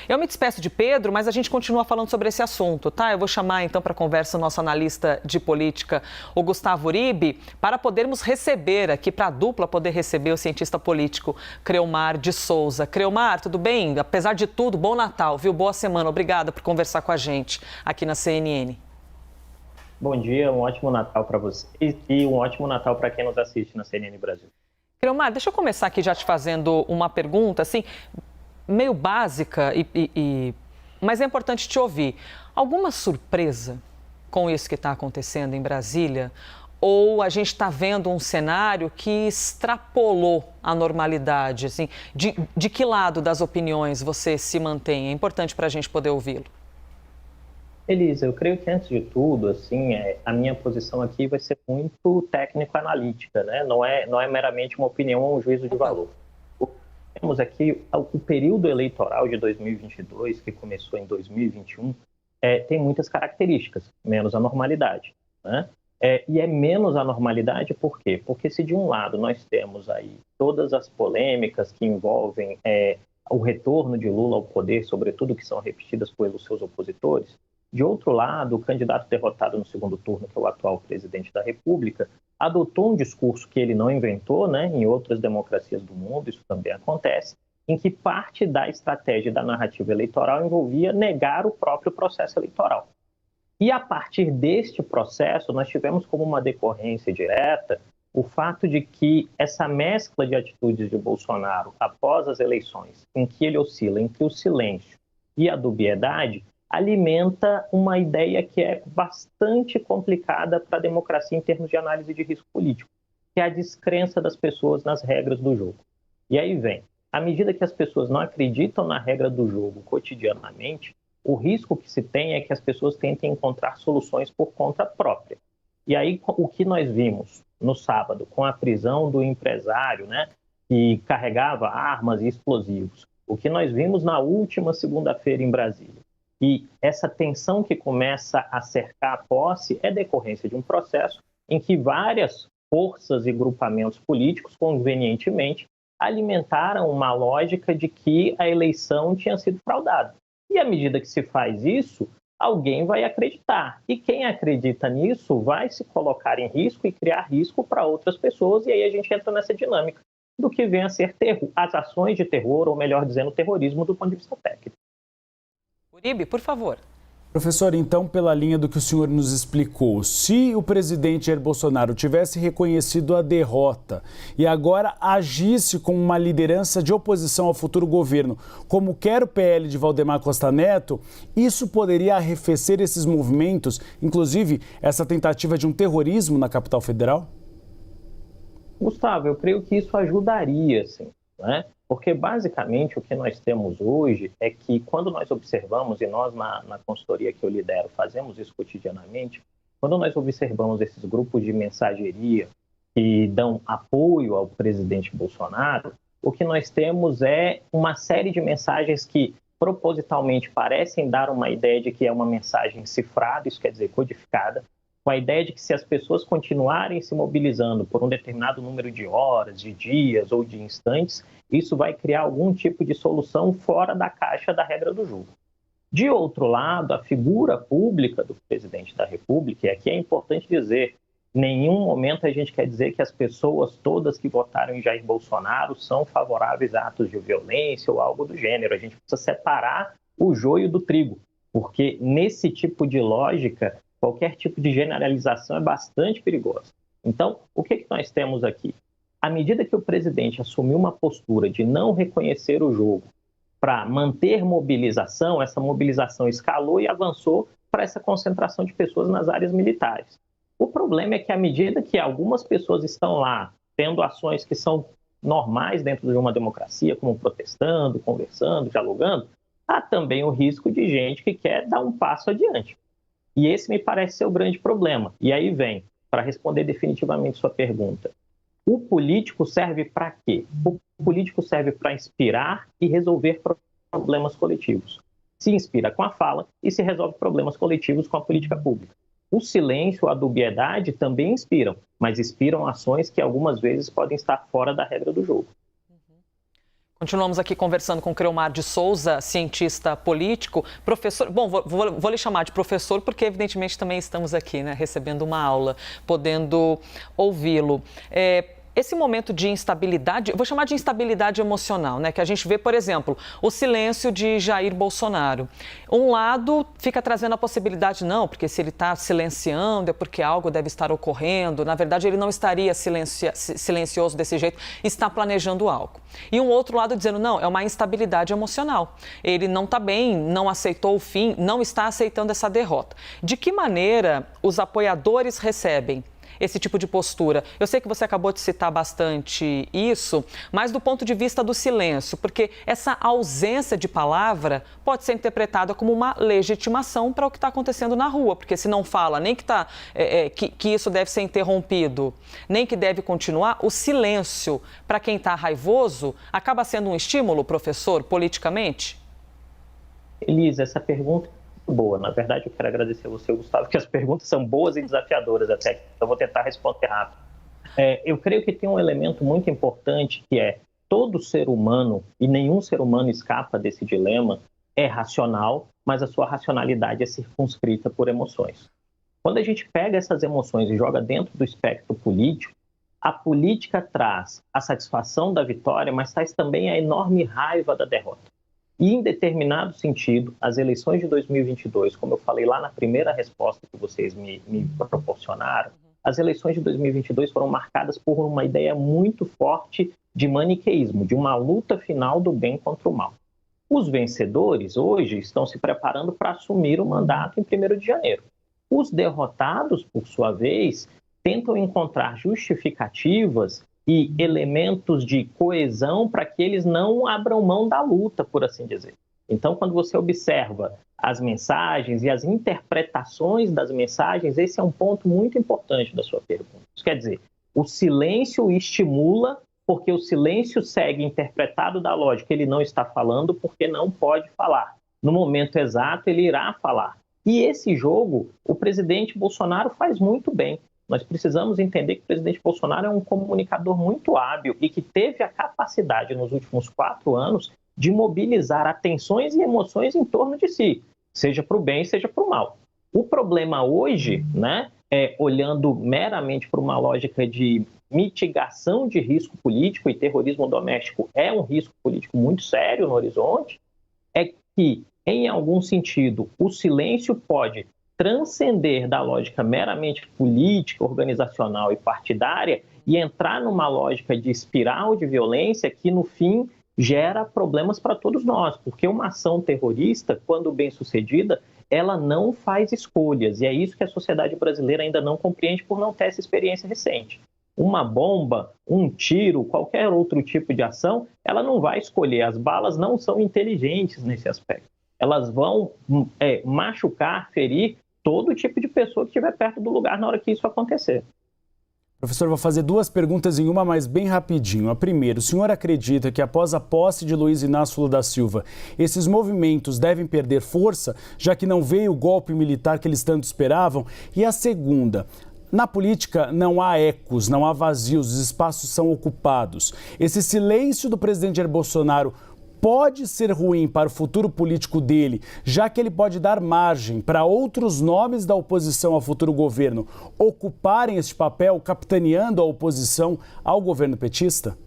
Eu me despeço de Pedro, mas a gente continua falando sobre esse assunto, tá? Eu vou chamar então para conversa o nosso analista de política, o Gustavo Uribe, para podermos receber aqui, para a dupla poder receber o cientista político Creomar de Souza. Creomar, tudo bem? Apesar de tudo, bom Natal, viu? Boa semana. Obrigada por conversar com a gente aqui na CNN. Bom dia, um ótimo Natal para vocês e um ótimo Natal para quem nos assiste na CNN Brasil. Creomar, deixa eu começar aqui já te fazendo uma pergunta, assim, meio básica, mas é importante te ouvir. Alguma surpresa com isso que está acontecendo em Brasília? Ou a gente está vendo um cenário que extrapolou a normalidade? Assim, de que lado das opiniões você se mantém? É importante para a gente poder ouvi-lo. Elisa, eu creio que antes de tudo, assim, a minha posição aqui vai ser muito técnico-analítica, né? Não é meramente uma opinião ou um juízo de valor. Temos aqui o período eleitoral de 2022, que começou em 2021, tem muitas características, menos a normalidade, né? E é menos a normalidade por quê? Porque se de um lado nós temos aí todas as polêmicas que envolvem o retorno de Lula ao poder, sobretudo que são repetidas pelos seus opositores, de outro lado, o candidato derrotado no segundo turno, que é o atual presidente da República, adotou um discurso que ele não inventou, né? Em outras democracias do mundo, isso também acontece, em que parte da estratégia da narrativa eleitoral envolvia negar o próprio processo eleitoral. E a partir deste processo, nós tivemos como uma decorrência direta o fato de que essa mescla de atitudes de Bolsonaro após as eleições, em que ele oscila entre o silêncio e a dubiedade, alimenta uma ideia que é bastante complicada para a democracia em termos de análise de risco político, que é a descrença das pessoas nas regras do jogo. E aí vem, à medida que as pessoas não acreditam na regra do jogo cotidianamente, o risco que se tem é que as pessoas tentem encontrar soluções por conta própria. E aí o que nós vimos no sábado com a prisão do empresário, né, que carregava armas e explosivos, o que nós vimos na última segunda-feira em Brasília, e essa tensão que começa a cercar a posse é decorrência de um processo em que várias forças e grupamentos políticos, convenientemente, alimentaram uma lógica de que a eleição tinha sido fraudada. E à medida que se faz isso, alguém vai acreditar. E quem acredita nisso vai se colocar em risco e criar risco para outras pessoas, e aí a gente entra nessa dinâmica do que vem a ser as ações de terror, ou melhor dizendo, terrorismo do ponto de vista técnico. Uribe, por favor. Professor, então, pela linha do que o senhor nos explicou, se o presidente Jair Bolsonaro tivesse reconhecido a derrota e agora agisse como uma liderança de oposição ao futuro governo, como quer o PL de Valdemar Costa Neto, isso poderia arrefecer esses movimentos, inclusive essa tentativa de um terrorismo na capital federal? Gustavo, eu creio que isso ajudaria, sim, né? Porque, basicamente, o que nós temos hoje é que, quando nós observamos, e nós na consultoria que eu lidero fazemos isso cotidianamente, quando nós observamos esses grupos de mensageria que dão apoio ao presidente Bolsonaro, o que nós temos é uma série de mensagens que, propositalmente, parecem dar uma ideia de que é uma mensagem cifrada, isso quer dizer codificada, com a ideia de que se as pessoas continuarem se mobilizando por um determinado número de horas, de dias ou de instantes, isso vai criar algum tipo de solução fora da caixa da regra do jogo. De outro lado, a figura pública do presidente da República, e aqui é importante dizer, em nenhum momento a gente quer dizer que as pessoas todas que votaram em Jair Bolsonaro são favoráveis a atos de violência ou algo do gênero. A gente precisa separar o joio do trigo, porque nesse tipo de lógica, qualquer tipo de generalização é bastante perigosa. Então, o que nós temos aqui? À medida que o presidente assumiu uma postura de não reconhecer o jogo para manter mobilização, essa mobilização escalou e avançou para essa concentração de pessoas nas áreas militares. O problema é que, à medida que algumas pessoas estão lá tendo ações que são normais dentro de uma democracia, como protestando, conversando, dialogando, há também o risco de gente que quer dar um passo adiante. E esse me parece ser o grande problema. E aí vem, para responder definitivamente sua pergunta, o político serve para quê? O político serve para inspirar e resolver problemas coletivos. Se inspira com a fala e se resolve problemas coletivos com a política pública. O silêncio, a dubiedade também inspiram, mas inspiram ações que algumas vezes podem estar fora da regra do jogo. Continuamos aqui conversando com Creomar de Souza, cientista político, professor. Bom, vou lhe chamar de professor porque, evidentemente, também estamos aqui, né, recebendo uma aula, podendo ouvi-lo. Esse momento de instabilidade, eu vou chamar de instabilidade emocional, né? Que a gente vê, por exemplo, o silêncio de Jair Bolsonaro. Um lado fica trazendo a possibilidade, não, porque se ele está silenciando é porque algo deve estar ocorrendo. Na verdade, ele não estaria silencioso desse jeito, está planejando algo. E um outro lado dizendo, não, é uma instabilidade emocional. Ele não está bem, não aceitou o fim, não está aceitando essa derrota. De que maneira os apoiadores recebem esse tipo de postura? Eu sei que você acabou de citar bastante isso, mas do ponto de vista do silêncio, porque essa ausência de palavra pode ser interpretada como uma legitimação para o que está acontecendo na rua, porque se não fala nem que isso deve ser interrompido, nem que deve continuar, o silêncio para quem está raivoso acaba sendo um estímulo, professor, politicamente? Elisa, essa pergunta boa. Na verdade, eu quero agradecer a você, Gustavo, que as perguntas são boas e desafiadoras até. Eu vou tentar responder rápido. Eu creio que tem um elemento muito importante que é todo ser humano, e nenhum ser humano escapa desse dilema, é racional, mas a sua racionalidade é circunscrita por emoções. Quando a gente pega essas emoções e joga dentro do espectro político, a política traz a satisfação da vitória, mas traz também a enorme raiva da derrota. E, em determinado sentido, as eleições de 2022, como eu falei lá na primeira resposta que vocês me proporcionaram, as eleições de 2022 foram marcadas por uma ideia muito forte de maniqueísmo, de uma luta final do bem contra o mal. Os vencedores, hoje, estão se preparando para assumir o mandato em 1º de janeiro. Os derrotados, por sua vez, tentam encontrar justificativas e elementos de coesão para que eles não abram mão da luta, por assim dizer. Então, quando você observa as mensagens e as interpretações das mensagens, esse é um ponto muito importante da sua pergunta. Isso quer dizer, o silêncio estimula, porque o silêncio segue interpretado da lógica, ele não está falando porque não pode falar. No momento exato, ele irá falar. E esse jogo, o presidente Bolsonaro faz muito bem. Nós precisamos entender que o presidente Bolsonaro é um comunicador muito hábil e que teve a capacidade, nos últimos 4 anos, de mobilizar atenções e emoções em torno de si, seja para o bem, seja para o mal. O problema hoje, né, olhando meramente para uma lógica de mitigação de risco político, e terrorismo doméstico é um risco político muito sério no horizonte, é que, em algum sentido, o silêncio pode transcender da lógica meramente política, organizacional e partidária e entrar numa lógica de espiral de violência que, no fim, gera problemas para todos nós, porque uma ação terrorista, quando bem sucedida, ela não faz escolhas, e é isso que a sociedade brasileira ainda não compreende por não ter essa experiência recente. Uma bomba, um tiro, qualquer outro tipo de ação, ela não vai escolher, as balas não são inteligentes nesse aspecto. Elas vão machucar, ferir todo tipo de pessoa que estiver perto do lugar na hora que isso acontecer. Professor, vou fazer 2 perguntas em uma, mas bem rapidinho. A primeira, o senhor acredita que após a posse de Luiz Inácio Lula da Silva, esses movimentos devem perder força, já que não veio o golpe militar que eles tanto esperavam? E a segunda, na política não há ecos, não há vazios, os espaços são ocupados. Esse silêncio do presidente Jair Bolsonaro pode ser ruim para o futuro político dele, já que ele pode dar margem para outros nomes da oposição ao futuro governo ocuparem este papel, capitaneando a oposição ao governo petista?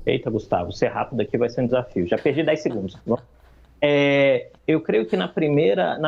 Eita, Gustavo, ser rápido aqui vai ser um desafio. Já perdi 10 segundos. Eu creio que na primeira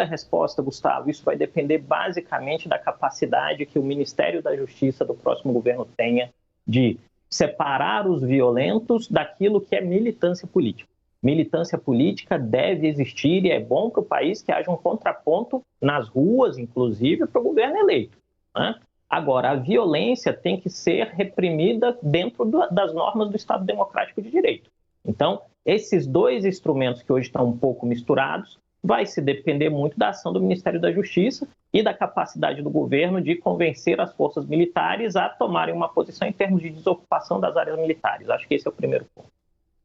resposta, Gustavo, isso vai depender basicamente da capacidade que o Ministério da Justiça do próximo governo tenha de separar os violentos daquilo que é militância política. Militância política deve existir e é bom para o país que haja um contraponto nas ruas, inclusive, para o governo eleito, né? Agora, a violência tem que ser reprimida dentro das normas do Estado Democrático de Direito. Então, esses 2 instrumentos que hoje estão um pouco misturados, vai se depender muito da ação do Ministério da Justiça e da capacidade do governo de convencer as forças militares a tomarem uma posição em termos de desocupação das áreas militares. Acho que esse é o primeiro ponto.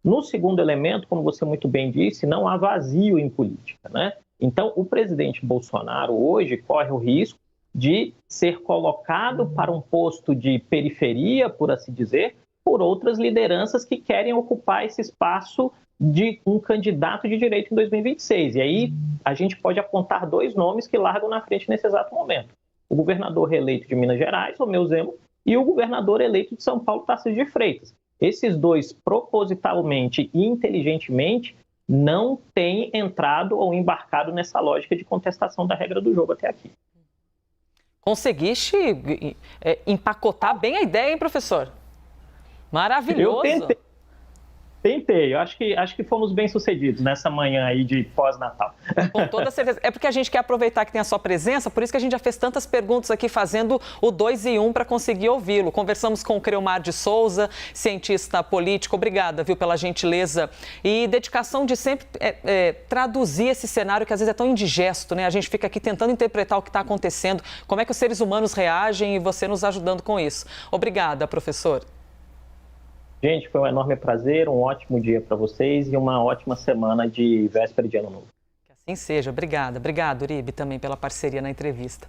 No segundo elemento, como você muito bem disse, não há vazio em política, né? Então, o presidente Bolsonaro hoje corre o risco de ser colocado para um posto de periferia, por assim dizer, por outras lideranças que querem ocupar esse espaço de um candidato de direita em 2026. E aí a gente pode apontar 2 nomes que largam na frente nesse exato momento. O governador reeleito de Minas Gerais, Romeu Zema, e o governador eleito de São Paulo, Tarcísio de Freitas. Esses 2, propositalmente e inteligentemente, não têm entrado ou embarcado nessa lógica de contestação da regra do jogo até aqui. Conseguiste empacotar bem a ideia, hein, professor? Maravilhoso. Eu tentei. Eu acho que fomos bem-sucedidos nessa manhã aí de pós-Natal. Com toda certeza. É porque a gente quer aproveitar que tem a sua presença, por isso que a gente já fez tantas perguntas aqui, fazendo o 2 em 1 para conseguir ouvi-lo. Conversamos com o Creomar de Souza, cientista político. Obrigada, viu, pela gentileza e dedicação de sempre traduzir esse cenário que às vezes é tão indigesto, né? A gente fica aqui tentando interpretar o que está acontecendo, como é que os seres humanos reagem e você nos ajudando com isso. Obrigada, professor. Gente, foi um enorme prazer, um ótimo dia para vocês e uma ótima semana de véspera de Ano Novo. Que assim seja. Obrigada. Obrigado, Uribe, também pela parceria na entrevista.